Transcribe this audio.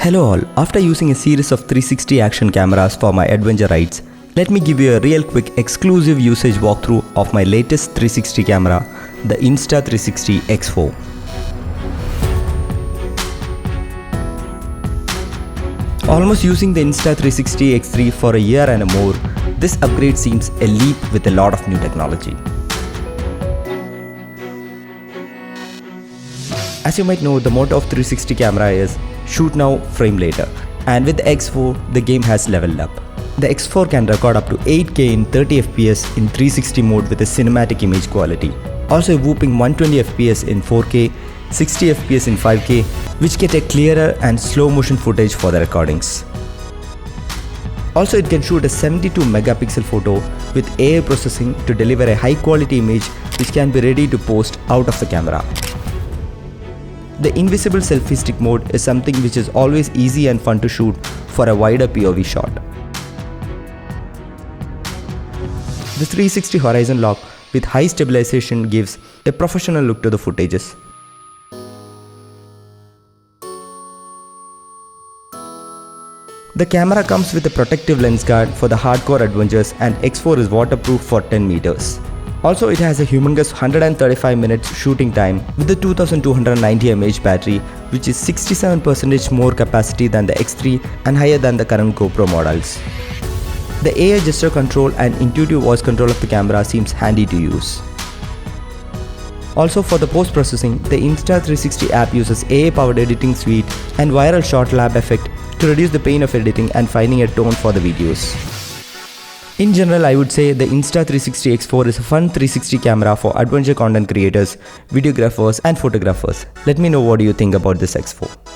Hello all, after using a series of 360 action cameras for my adventure rides, let me give you a real quick exclusive usage walkthrough of my latest 360 camera, the Insta360 X4. Almost using the Insta360 X3 for a year and more, this upgrade seems a leap with a lot of new technology. As you might know, the motto of 360 camera is shoot now, frame later, and with the X4 the game has leveled up. The X4 can record up to 8K in 30 FPS in 360 mode with a cinematic image quality. Also a whooping 120 FPS in 4K, 60 FPS in 5K, which get a clearer and slow motion footage for the recordings. Also it can shoot a 72 megapixel photo with AI processing to deliver a high quality image which can be ready to post out of the camera. The invisible selfie stick mode is something which is always easy and fun to shoot for a wider POV shot. The 360 horizon lock with high stabilization gives a professional look to the footages. The camera comes with a protective lens guard for the hardcore adventures, and X4 is waterproof for 10 meters. Also, it has a humongous 135 minutes shooting time with the 2290 mAh battery, which is 67% more capacity than the X3 and higher than the current GoPro models. The AI gesture control and intuitive voice control of the camera seems handy to use. Also, for the post-processing, the Insta360 app uses AI-powered editing suite and viral shot lab effect to reduce the pain of editing and finding a tone for the videos. In general, I would say the Insta360 X4 is a fun 360 camera for adventure content creators, videographers and photographers. Let me know what you think about this X4.